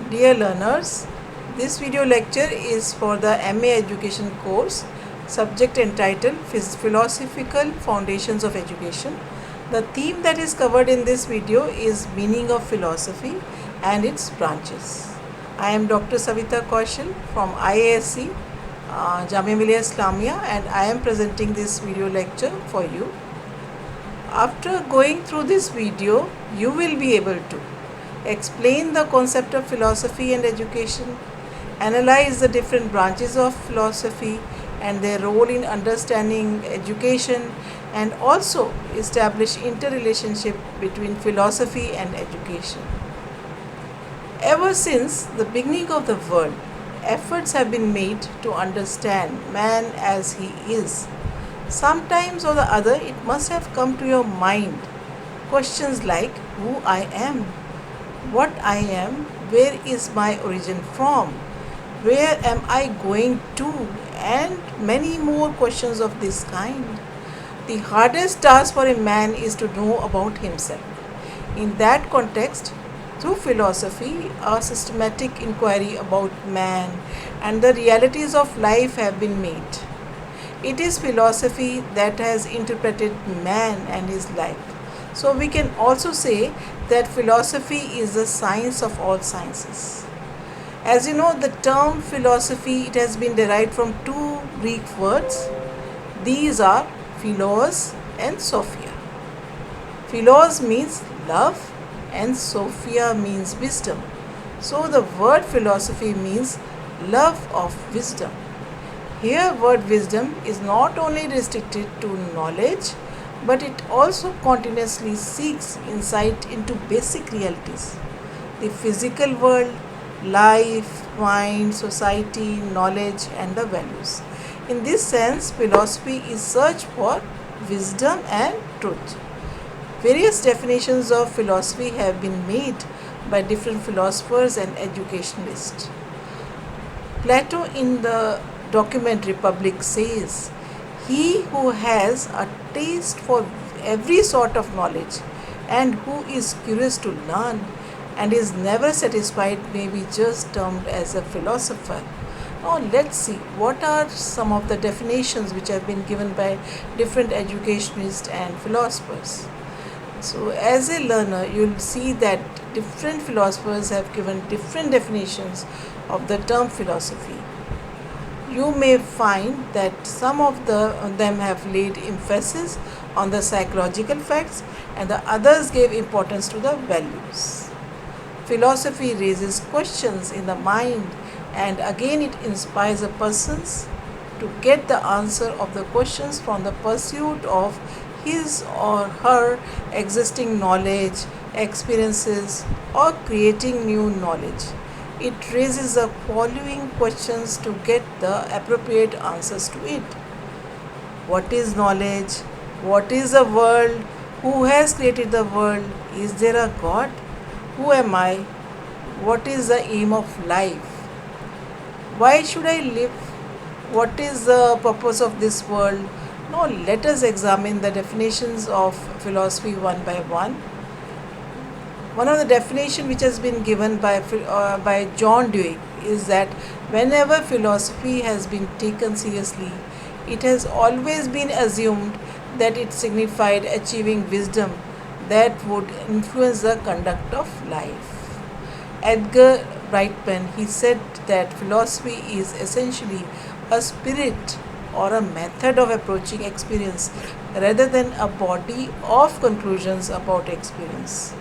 Dear learners, this video lecture is for the MA Education course, subject entitled Philosophical Foundations of Education. The theme that is covered in this video is Meaning of Philosophy and its branches. I am Dr. DrSavitaKaushal from IASC, Jamia Millia Islamia, and I am presenting this video lecture for you. After going through this video, you will be able to explain the concept of philosophy and education, analyze the different branches of philosophy and their role in understanding education, and also establish interrelationship between philosophy and education. Ever since the beginning of the world, efforts have been made to understand man as he is. Sometimes or the other, it must have come to your mind questions like who I am, what I am, where is my origin from, where am I going to, and many more questions of this kind. The hardest task for a man is to know about himself. In that context, through philosophy, a systematic inquiry about man and the realities of life have been made. It is philosophy that has interpreted man and his life. So we can also say that philosophy is the science of all sciences. As you know, the term philosophy, it has been derived from two Greek words. These are philos and sophia. Philos means love and sophia means wisdom. So the word philosophy means love of wisdom. Here word wisdom is not only restricted to knowledge, but it also continuously seeks insight into basic realities: the physical world, life, mind, society, knowledge, and the values. In this sense, philosophy is search for wisdom and truth. Various definitions of philosophy have been made by different philosophers and educationalists. Plato in the document Republic says, "He who has a taste for every sort of knowledge and who is curious to learn and is never satisfied may be just termed as a philosopher." Now let's see what are some of the definitions which have been given by different educationists and philosophers. So as a learner, you'll see that different philosophers have given different definitions of the term philosophy. You may find that some of them have laid emphasis on the psychological facts and the others gave importance to the values. Philosophy raises questions in the mind and again it inspires a person to get the answer of the questions from the pursuit of his or her existing knowledge, experiences, or creating new knowledge. It raises the following questions to get the appropriate answers to it. What is knowledge? What is the world? Who has created the world? Is there a God? Who am I? What is the aim of life? Why should I live? What is the purpose of this world? Now let us examine the definitions of philosophy one by one. One of the definitions which has been given by John Dewey is that whenever philosophy has been taken seriously, it has always been assumed that it signified achieving wisdom that would influence the conduct of life. Edgar Brightman, he said that philosophy is essentially a spirit or a method of approaching experience rather than a body of conclusions about experience.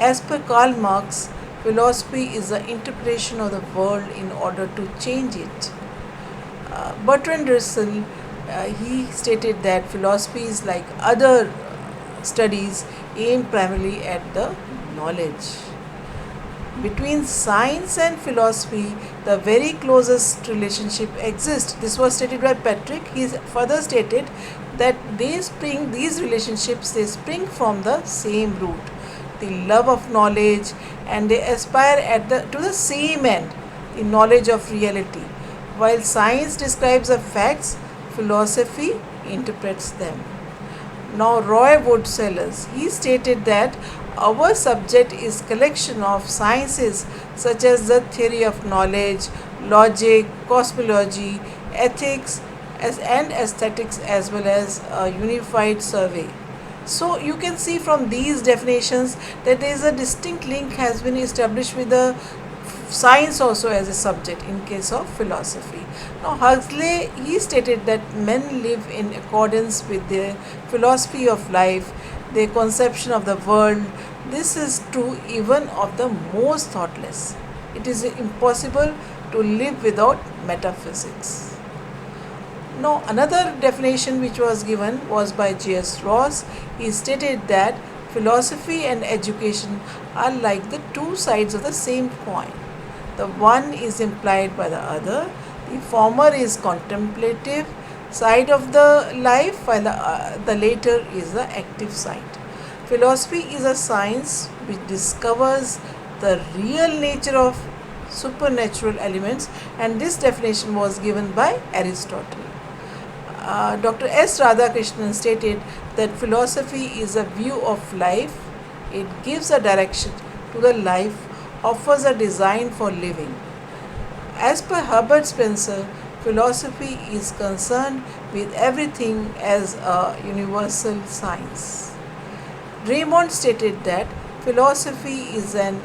As per Karl Marx, philosophy is the interpretation of the world in order to change it. Bertrand Russell, he stated that philosophy is like other studies aimed primarily at the knowledge. Between science and philosophy, the very closest relationship exists. This was stated by Patrick. He further stated that these relationships spring from the same root, the love of knowledge, and they aspire to the same end, the knowledge of reality. While science describes the facts, philosophy interprets them. Now Roy Wood Sellers, he stated that our subject is collection of sciences such as the theory of knowledge, logic, cosmology, ethics and aesthetics, as well as a unified survey. So you can see from these definitions that there is a distinct link has been established with the science also as a subject in case of philosophy. Now Huxley, he stated that men live in accordance with their philosophy of life, their conception of the world. This is true even of the most thoughtless. It is impossible to live without metaphysics. Now, another definition which was given was by J.S. Ross. He stated that philosophy and education are like the two sides of the same coin. The one is implied by the other. The former is contemplative side of the life, while the later is the active side. Philosophy is a science which discovers the real nature of supernatural elements, and this definition was given by Aristotle. Dr. S. Radhakrishnan stated that philosophy is a view of life. It gives a direction to the life, offers a design for living. As per Herbert Spencer, philosophy is concerned with everything as a universal science. Raymond stated that philosophy is an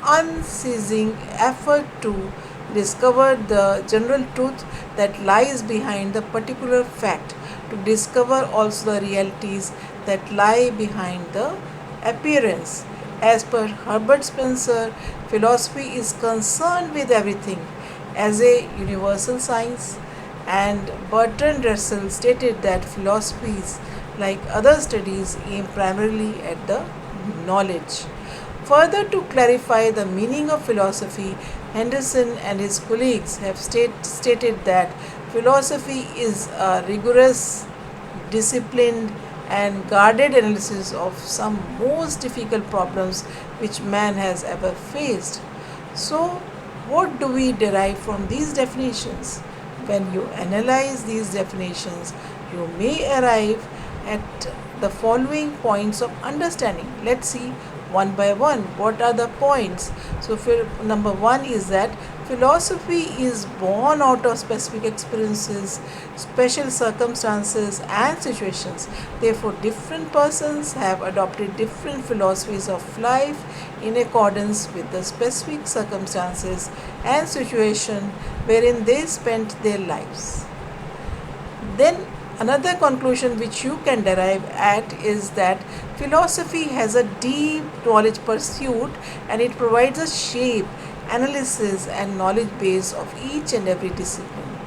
unceasing effort to discover the general truth that lies behind the particular fact, to discover also the realities that lie behind the appearance. As per Herbert Spencer, philosophy is concerned with everything as a universal science, and Bertrand Russell stated that philosophies, like other studies, aim primarily at the knowledge. Further, to clarify the meaning of philosophy, Henderson and his colleagues have stated that philosophy is a rigorous, disciplined, and guarded analysis of some most difficult problems which man has ever faced. So, what do we derive from these definitions? When you analyze these definitions, you may arrive at the following points of understanding. Let's see one by one what are the points. So number one is that philosophy is born out of specific experiences, special circumstances and situations. Therefore different persons have adopted different philosophies of life in accordance with the specific circumstances and situation wherein they spent their lives. Then another conclusion which you can derive at is that philosophy has a deep knowledge pursuit, and it provides a shape, analysis and knowledge base of each and every discipline.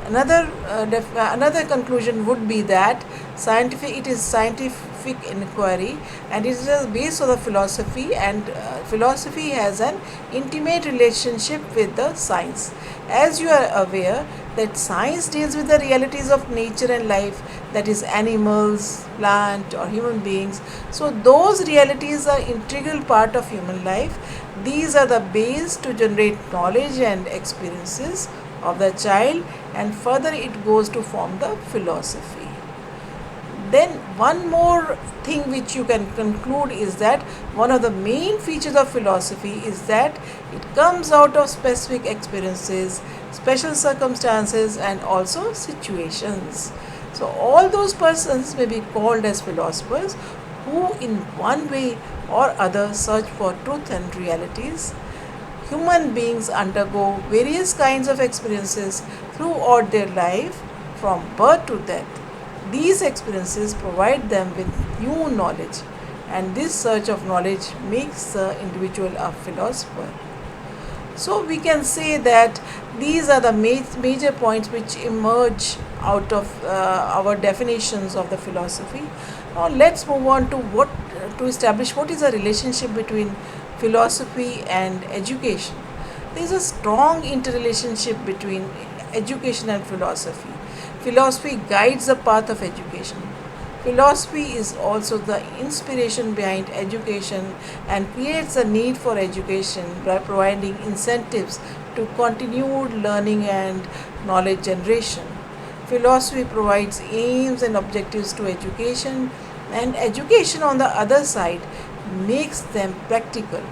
Another conclusion would be that it is scientific inquiry, and it is based on the philosophy, and philosophy has an intimate relationship with the science. As you are aware that science deals with the realities of nature and life, that is animals, plant or human beings. So those realities are integral part of human life. These are the base to generate knowledge and experiences of the child, and further it goes to form the philosophy. Then one more thing which you can conclude is that one of the main features of philosophy is that it comes out of specific experiences, special circumstances and also situations. So all those persons may be called as philosophers who in one way or other search for truth and realities. Human beings undergo various kinds of experiences throughout their life from birth to death. These experiences provide them with new knowledge, and this search of knowledge makes the individual a philosopher. So we can say that these are the major points which emerge out of our definitions of the philosophy. Now let's move on to establish what is the relationship between philosophy and education. There is a strong interrelationship between education and philosophy. Philosophy guides the path of education. Philosophy is also the inspiration behind education and creates a need for education by providing incentives to continued learning and knowledge generation. Philosophy provides aims and objectives to education, and education, on the other side, makes them practical.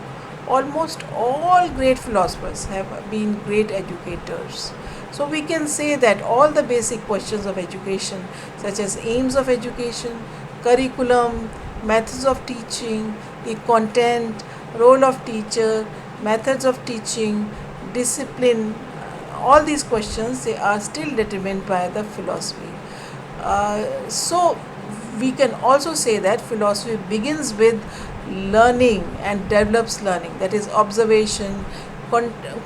Almost all great philosophers have been great educators. So we can say that all the basic questions of education, such as aims of education, curriculum, methods of teaching, the content, role of teacher, methods of teaching, discipline, all these questions, they are still determined by the philosophy. So we can also say that philosophy begins with learning and develops learning, that is observation,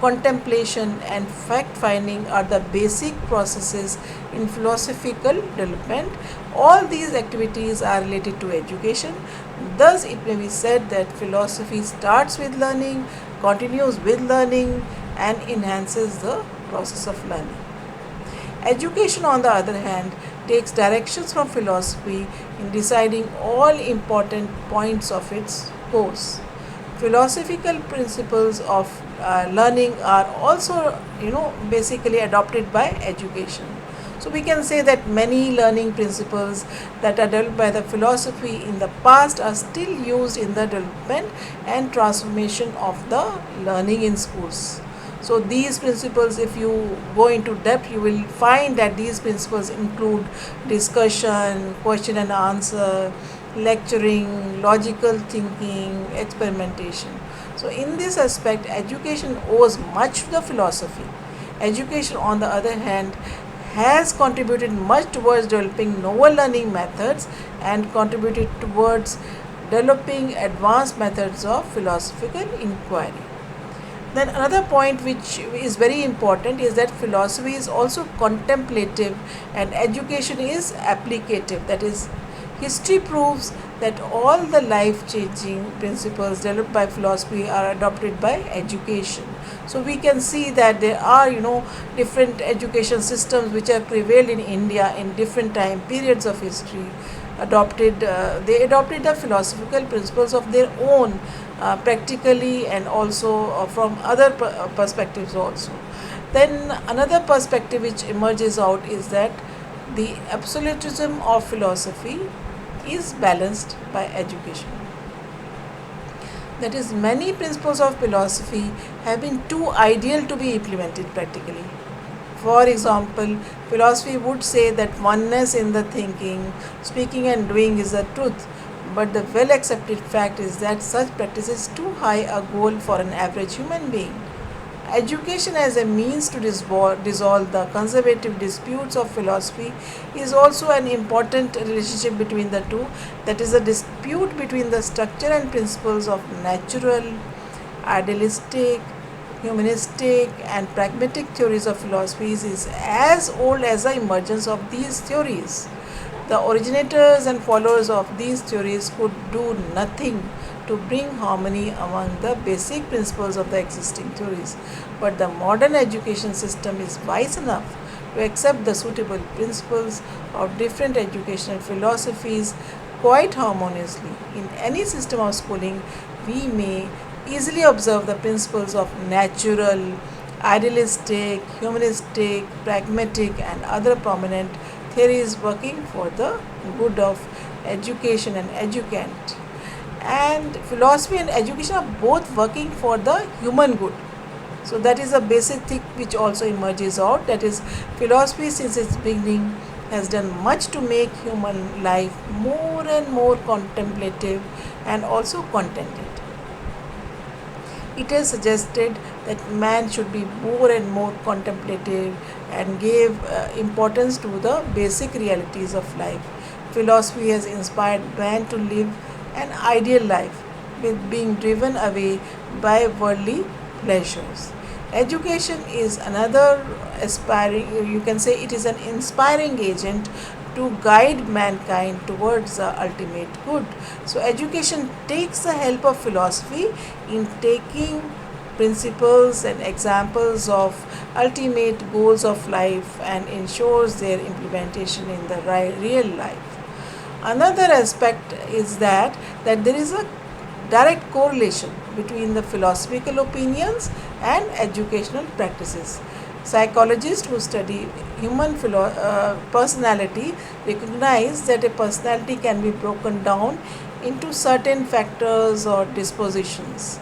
contemplation and fact finding are the basic processes in philosophical development. All these activities are related to education. Thus it may be said that philosophy starts with learning, continues with learning and enhances the process of learning. Education, on the other hand, takes directions from philosophy in deciding all important points of its course. Philosophical principles of learning are also, basically adopted by education. So we can say that many learning principles that are developed by the philosophy in the past are still used in the development and transformation of the learning in schools. So these principles, if you go into depth, you will find that these principles include discussion, question and answer, lecturing, logical thinking, experimentation. So in this aspect, education owes much to the philosophy. Education, on the other hand, has contributed much towards developing novel learning methods and contributed towards developing advanced methods of philosophical inquiry. Then another point which is very important is that philosophy is also contemplative and education is applicative. That is, history proves that all the life-changing principles developed by philosophy are adopted by education. So we can see that there are, different education systems which have prevailed in India in different time periods of history. They adopted the philosophical principles of their own, practically and also from other perspectives also. Then another perspective which emerges out is that the absolutism of philosophy is balanced by education. That is, many principles of philosophy have been too ideal to be implemented practically. For example, philosophy would say that oneness in the thinking, speaking and doing is the truth, but the well accepted fact is that such practice is too high a goal for an average human being. Education as a means to dissolve the conservative disputes of philosophy is also an important relationship between the two. That is, a dispute between the structure and principles of natural, idealistic, humanistic and pragmatic theories of philosophies is as old as the emergence of these theories. The originators and followers of these theories could do nothing to bring harmony among the basic principles of the existing theories. But the modern education system is wise enough to accept the suitable principles of different educational philosophies quite harmoniously. In any system of schooling, we may easily observe the principles of natural, idealistic, humanistic, pragmatic, and other prominent theories working for the good of education and educant. And philosophy and education are both working for the human good. So that is a basic thing which also emerges out. That is, philosophy since its beginning has done much to make human life more and more contemplative and also contented. It has suggested that man should be more and more contemplative and gave importance to the basic realities of life. Philosophy has inspired man to live an ideal life with being driven away by worldly pleasures. Education is another aspiring, you can say it is an inspiring agent to guide mankind towards the ultimate good. So education takes the help of philosophy in taking principles and examples of ultimate goals of life and ensures their implementation in the real life. Another aspect is that there is a direct correlation between the philosophical opinions and educational practices. Psychologists who study human personality recognize that a personality can be broken down into certain factors or dispositions,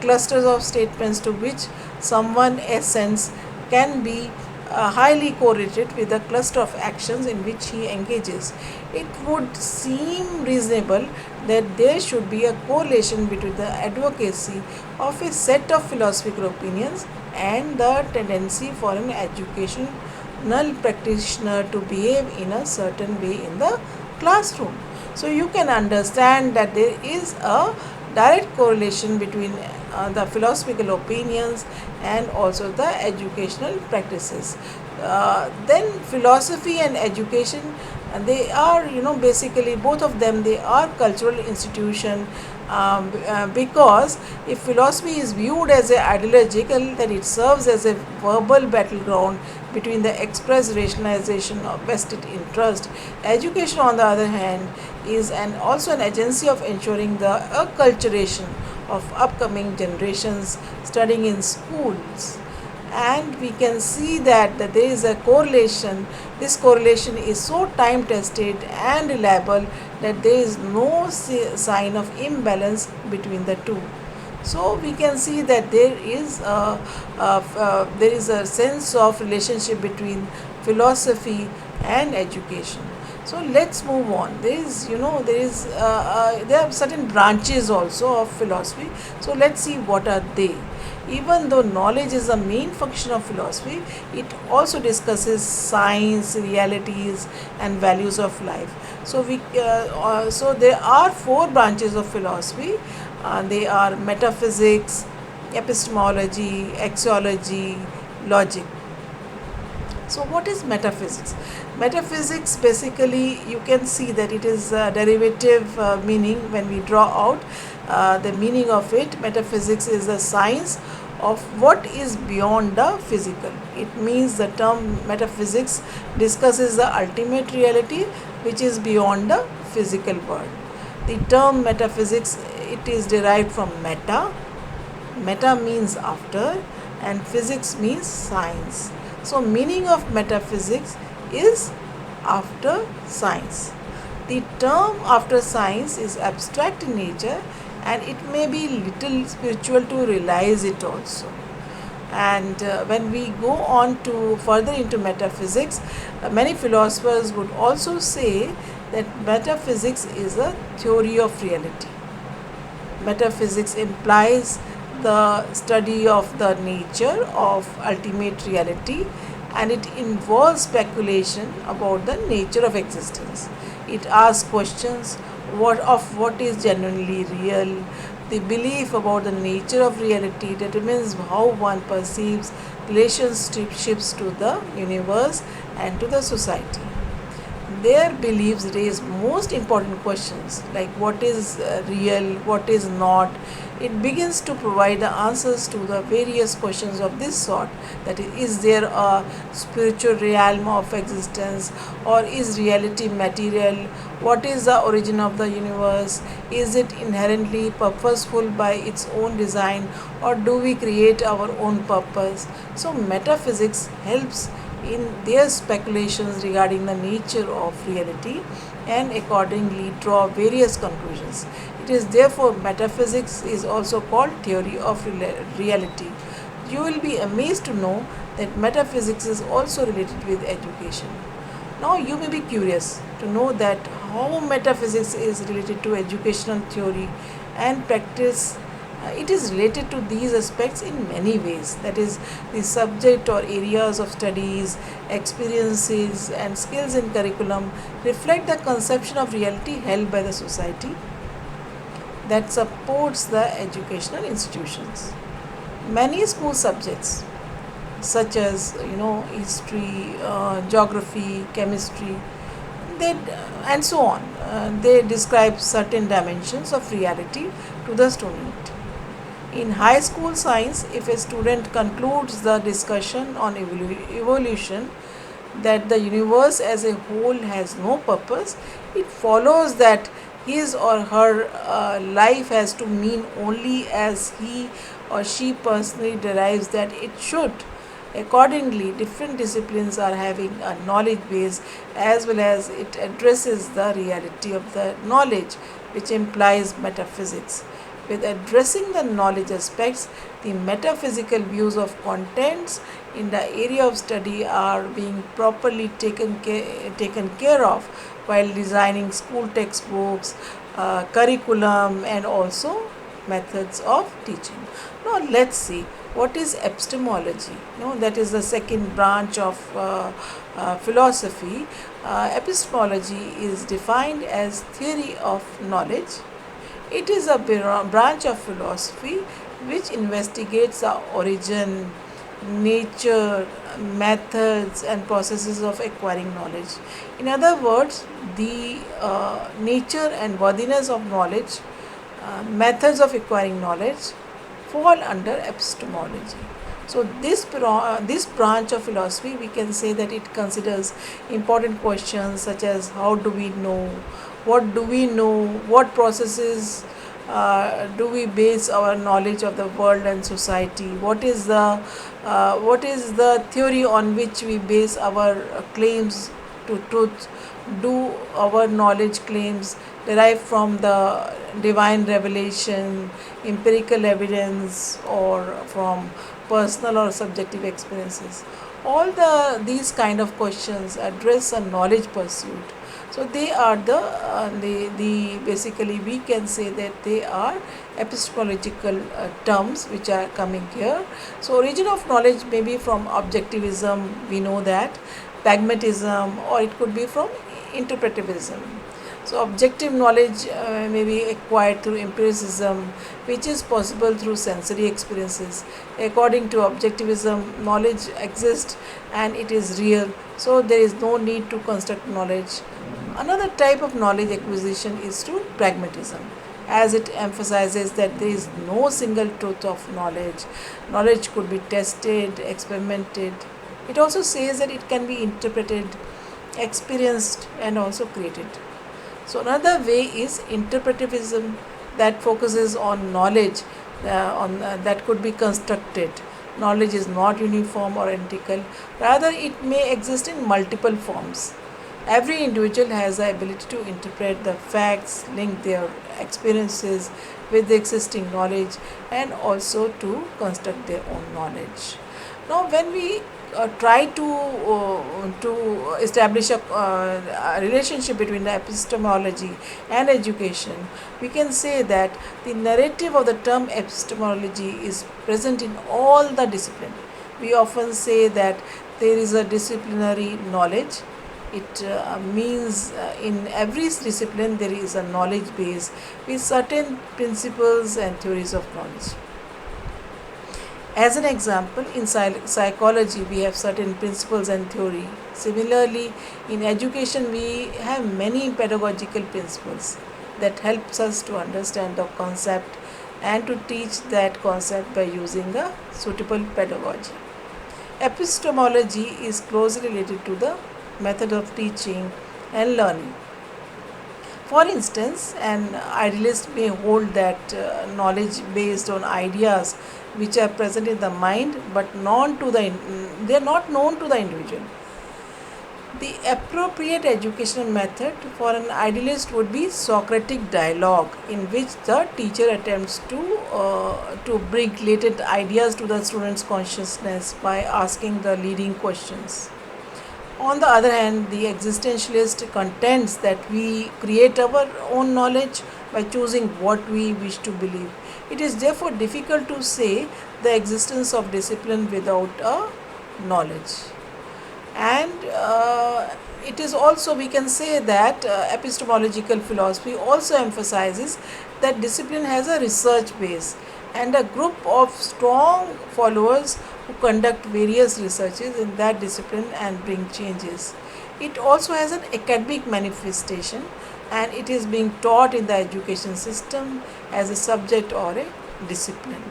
clusters of statements to which someone assents can be highly correlated with the cluster of actions in which he engages. It would seem reasonable that there should be a correlation between the advocacy of a set of philosophical opinions and the tendency for an educational practitioner to behave in a certain way in the classroom. So you can understand that there is a direct correlation between the philosophical opinions and also the educational practices. Then philosophy and education, they are, basically both of them, they are cultural institution, because if philosophy is viewed as a ideological, then it serves as a verbal battleground between the express rationalization of vested interest. Education, on the other hand, is also an agency of ensuring the acculturation of upcoming generations studying in schools. And we can see that there is a correlation. This correlation is so time tested and reliable that there is no sign of imbalance between the two. So we can see that there is a sense of relationship between philosophy and education. So let's move on. There are certain branches also of philosophy. So let's see what are they. Even though knowledge is the main function of philosophy, it also discusses science, realities, and values of life. So there are four branches of philosophy. They are metaphysics, epistemology, axiology, logic. So what is metaphysics? Metaphysics, basically, you can see that it is a derivative meaning when we draw out the meaning of it. Metaphysics is the science of what is beyond the physical. It means the term metaphysics discusses the ultimate reality which is beyond the physical world. The term metaphysics, it is derived from meta. Meta means after, and physics means science. So meaning of metaphysics is after science. The term after science is abstract in nature, and it may be little spiritual to realize it also. And when we go on to further into metaphysics, many philosophers would also say that metaphysics is a theory of reality. Metaphysics implies the study of the nature of ultimate reality, and it involves speculation about the nature of existence. It asks questions what is genuinely real. The belief about the nature of reality determines how one perceives relationships to the universe and to the society. Their beliefs raise most important questions like what is real, what is not. It begins to provide the answers to the various questions of this sort, that is there a spiritual realm of existence, or is reality material? What is the origin of the universe? Is it inherently purposeful by its own design, or do we create our own purpose? So metaphysics helps in their speculations regarding the nature of reality and accordingly draw various conclusions. It is therefore metaphysics is also called theory of reality. You will be amazed to know that metaphysics is also related with education. Now you may be curious to know that how metaphysics is related to educational theory and practice. It is related to these aspects in many ways. That is, the subject or areas of studies, experiences, and skills in curriculum reflect the conception of reality held by the society that supports the educational institutions. Many school subjects, such as history, geography, chemistry, they and so on, they describe certain dimensions of reality to the student. In high school science, if a student concludes the discussion on evolution that the universe as a whole has no purpose, it follows that his or her life has to mean only as he or she personally derives that it should. Accordingly, different disciplines are having a knowledge base as well as it addresses the reality of the knowledge, which implies metaphysics. With addressing the knowledge aspects, the metaphysical views of contents in the area of study are being properly taken care of while designing school textbooks, curriculum, and also methods of teaching. Now, let's see what is epistemology. That is the second branch of philosophy. Epistemology is defined as theory of knowledge. It is a branch of philosophy which investigates the origin, nature, methods, and processes of acquiring knowledge. In other words, the nature and worthiness of knowledge, methods of acquiring knowledge fall under epistemology. So this branch of philosophy, we can say that it considers important questions such as how do we know, what do we know, what processes do we base our knowledge of the world and society, what is the theory on which we base our claims to truth, do our knowledge claims derive from the divine revelation, empirical evidence, or from personal or subjective experiences. All these kind of questions address a knowledge pursuit. So they are the basically we can say that they are epistemological terms which are coming here. So origin of knowledge may be from objectivism, we know that, pragmatism, or it could be from interpretivism. So objective knowledge may be acquired through empiricism, which is possible through sensory experiences. According to objectivism, knowledge exists and it is real, so there is no need to construct knowledge. Another type of knowledge acquisition is through pragmatism, as it emphasizes that there is no single truth of knowledge. Knowledge could be tested, experimented. It also says that it can be interpreted, experienced, and also created. So another way is interpretivism, that focuses on knowledge that could be constructed. Knowledge is not uniform or identical, rather it may exist in multiple forms. Every individual has the ability to interpret the facts, link their experiences with the existing knowledge, and also to construct their own knowledge. Now, when we try to establish a relationship between the epistemology and education, we can say that the narrative of the term epistemology is present in all the discipline. We often say that there is a disciplinary knowledge. It means in every discipline there is a knowledge base with certain principles and theories of knowledge. As an example, in psychology we have certain principles and theory. Similarly, in education we have many pedagogical principles that helps us to understand the concept and to teach that concept by using a suitable pedagogy. Epistemology is closely related to the method of teaching and learning. For instance, an idealist may hold that knowledge based on ideas which are present in the mind but they are not known to the individual. The appropriate educational method for an idealist would be Socratic dialogue, in which the teacher attempts to bring latent ideas to the student's consciousness by asking the leading questions. On the other hand, the existentialist contends that we create our own knowledge by choosing what we wish to believe. It is therefore difficult to say the existence of discipline without a knowledge. And it is also, we can say that epistemological philosophy also emphasizes that discipline has a research base and a group of strong followers who conduct various researches in that discipline and bring changes. It also has an academic manifestation, and it is being taught in the education system as a subject or a discipline.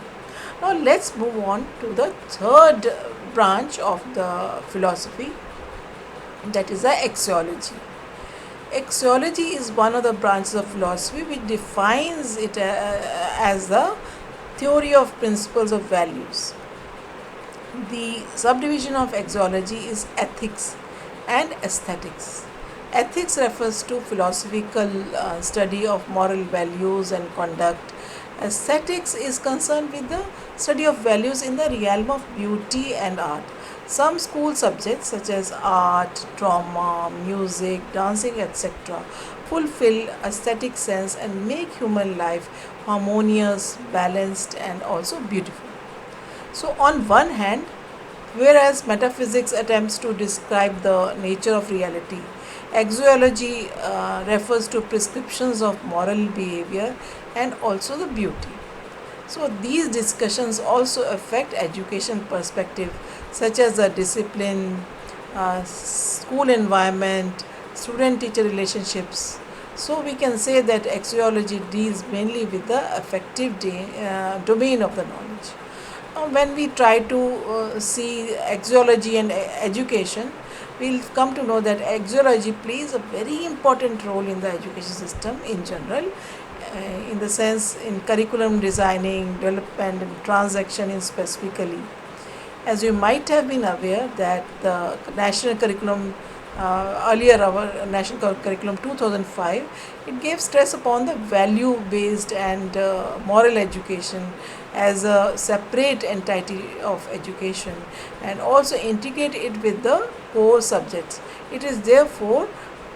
Now let's move on to the third branch of the philosophy, that is the axiology. Axiology is one of the branches of philosophy which defines it as the theory of principles of values. The subdivision of axiology is ethics and aesthetics. Ethics refers to philosophical study of moral values and conduct. Aesthetics is concerned with the study of values in the realm of beauty and art. Some school subjects such as art, drama, music, dancing, etc. fulfill aesthetic sense and make human life harmonious, balanced and also beautiful. So, on one hand, whereas metaphysics attempts to describe the nature of reality, axiology refers to prescriptions of moral behavior and also the beauty. So, these discussions also affect education perspective, such as the discipline, school environment, student teacher relationships. So, we can say that axiology deals mainly with the affective domain of the knowledge. When we try to see axiology and education, we'll come to know that axiology plays a very important role in the education system in general, in the sense in curriculum designing, development and transaction in specifically. As you might have been aware that the national curriculum, earlier our national curriculum 2005, it gave stress upon the value based and moral education as a separate entity of education and also integrate it with the core subjects. It is therefore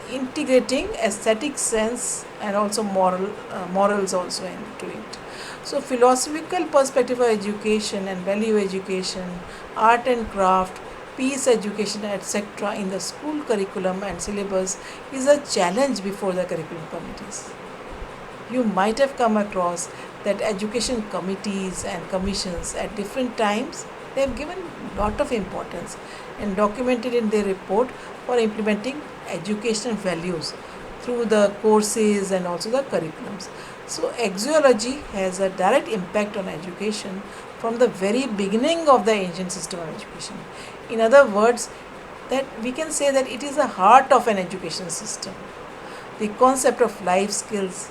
integrating aesthetic sense and also morals also into it. So, philosophical perspective of education and value education, art and craft, peace education, etc., in the school curriculum and syllabus is a challenge before the curriculum committees. You might have come across that education committees and commissions at different times they have given lot of importance and documented in their report for implementing educational values through the courses and also the curriculums. So, axiology has a direct impact on education from the very beginning of the ancient system of education. In other words, that we can say that it is the heart of an education system. The concept of life skills,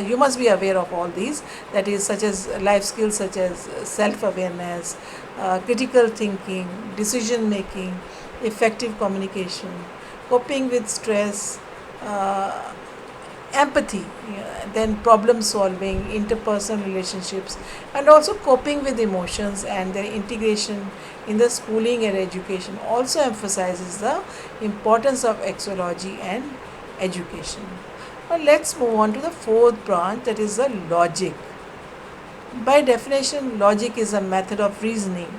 you must be aware of all these, that is such as life skills such as self-awareness, critical thinking, decision making, effective communication, coping with stress, uh, empathy, then problem solving, interpersonal relationships, and also coping with emotions and their integration in the schooling and education also emphasizes the importance of axiology and education. Now let's move on to the fourth branch, that is the logic. By definition, logic is a method of reasoning.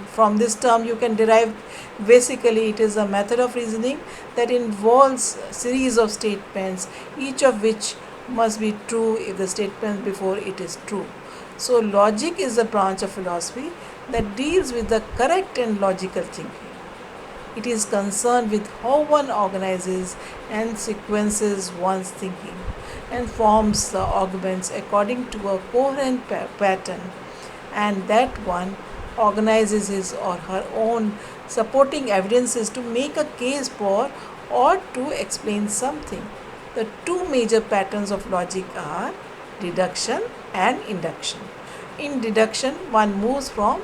From this term you can derive, basically it is a method of reasoning that involves a series of statements, each of which must be true if the statement before it is true. So logic is a branch of philosophy that deals with the correct and logical thinking. It is concerned with how one organizes and sequences one's thinking and forms the arguments according to a coherent pattern, and that one organizes his or her own supporting evidences to make a case for or to explain something. The two major patterns of logic are deduction and induction. In deduction, one moves from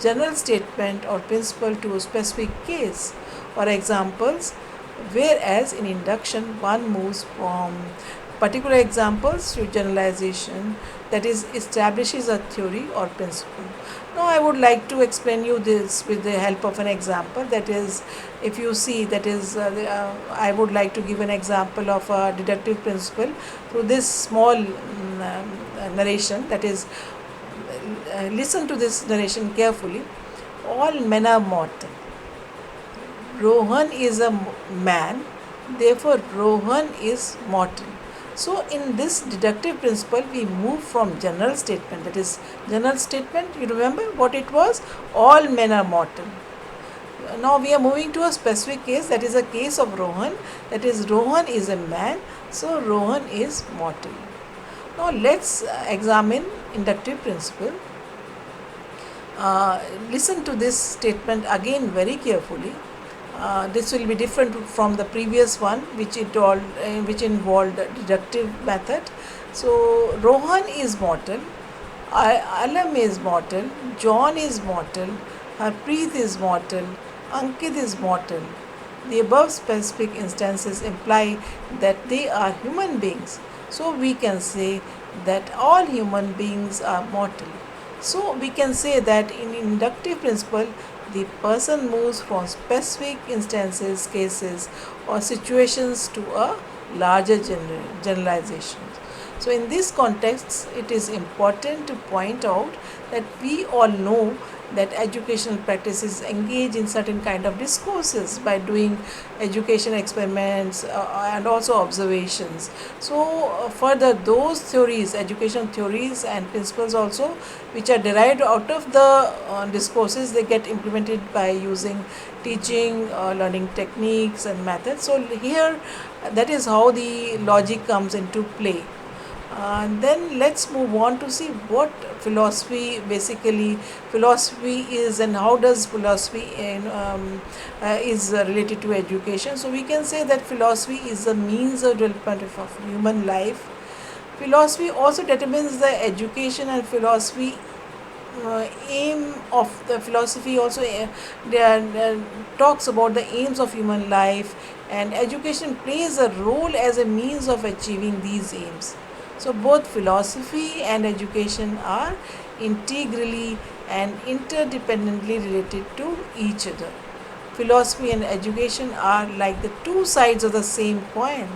general statement or principle to a specific case or examples, whereas in induction one moves from particular examples to generalization, that is establishes a theory or principle. Now I would like to explain you this with the help of an example, that is, if you see, that is I would like to give an example of a deductive principle through this small narration, that is, listen to this narration carefully. All men are mortal. Rohan is a man, therefore Rohan is mortal. So in this deductive principle we move from general statement, that is general statement, you remember what it was, all men are mortal. Now we are moving to a specific case, that is a case of Rohan, that is Rohan is a man, so Rohan is mortal. Now let's examine inductive principle. Listen to this statement again very carefully. This will be different from the previous one, which involved deductive method. So Rohan is mortal, Alam is mortal, John is mortal, Harpreet is mortal, Ankit is mortal. The above specific instances imply that they are human beings. So we can say that all human beings are mortal. So we can say that in inductive principle, the person moves from specific instances, cases, or situations to a larger generalization. So in this context, it is important to point out that we all know that educational practices engage in certain kind of discourses by doing education experiments and also observations. So further, those theories, education theories and principles also, which are derived out of the discourses, they get implemented by using teaching, learning techniques and methods. So here, that is how the logic comes into play. Then let's move on to see what philosophy is, and how does philosophy is related to education. So we can say that philosophy is a means of development of human life. Philosophy also determines the education, and philosophy aim of the philosophy also talks about the aims of human life, and education plays a role as a means of achieving these aims. So both philosophy and education are integrally and interdependently related to each other. Philosophy and education are like the two sides of the same coin.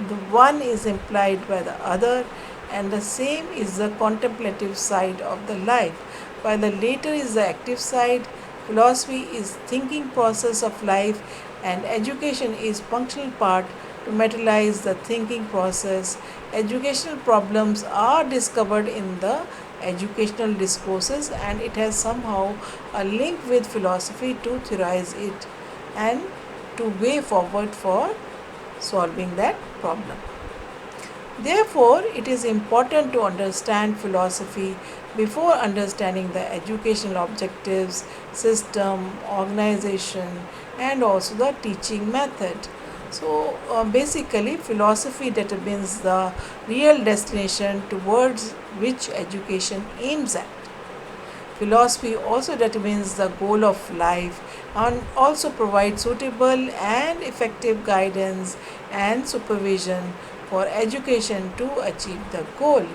The one is implied by the other, and the same is the contemplative side of the life, while the later is the active side. Philosophy is thinking process of life, and education is functional part to materialize the thinking process. Educational problems are discovered in the educational discourses, and it has somehow a link with philosophy to theorize it and to way forward for solving that problem. Therefore, it is important to understand philosophy before understanding the educational objectives, system, organization, and also the teaching method. So, basically, philosophy determines the real destination towards which education aims at. Philosophy also determines the goal of life and also provides suitable and effective guidance and supervision for education to achieve the goal.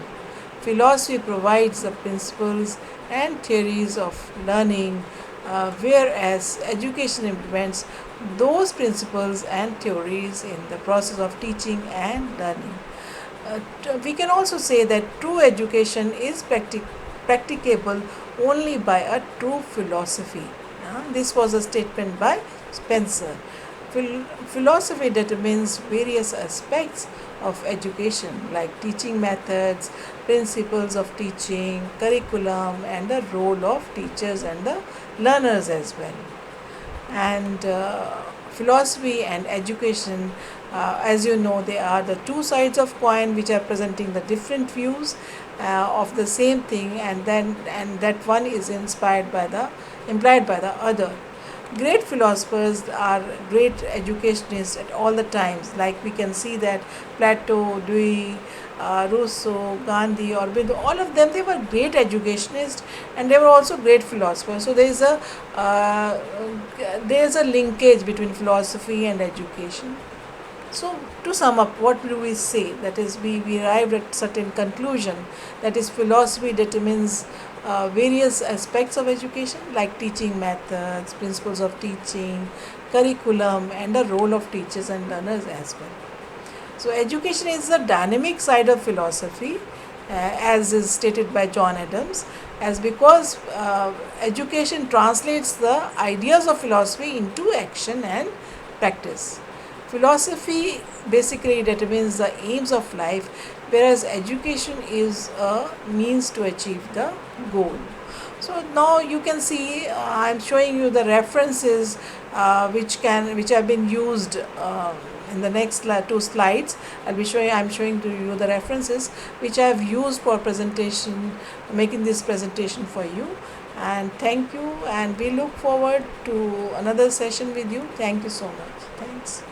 Philosophy provides the principles and theories of learning, whereas education implements those principles and theories in the process of teaching and learning. We can also say that true education is practicable only by a true philosophy. This was a statement by Spencer. Philosophy determines various aspects of education like teaching methods, principles of teaching, curriculum, and the role of teachers and the learners as well. And philosophy and education, as you know, they are the two sides of coin which are presenting the different views of the same thing, and that one is implied by the other. Great philosophers are great educationists at all the times. Like we can see that Plato, Dewey, Rousseau, Gandhi, Aurobindo, all of them, they were great educationists, and they were also great philosophers. So there is a linkage between philosophy and education. So to sum up, what do we say? That is, we arrived at certain conclusion. That is, philosophy determines various aspects of education like teaching methods, principles of teaching, curriculum, and the role of teachers and learners as well. So education is the dynamic side of philosophy, as is stated by John Adams, as because education translates the ideas of philosophy into action and practice. Philosophy basically determines the aims of life, whereas education is a means to achieve the goal. So now you can see I am showing you the references which have been used in the next two slides. I'm showing to you the references which I have used for presentation, making this presentation for you. And thank you, and we look forward to another session with you. Thank you so much. Thanks.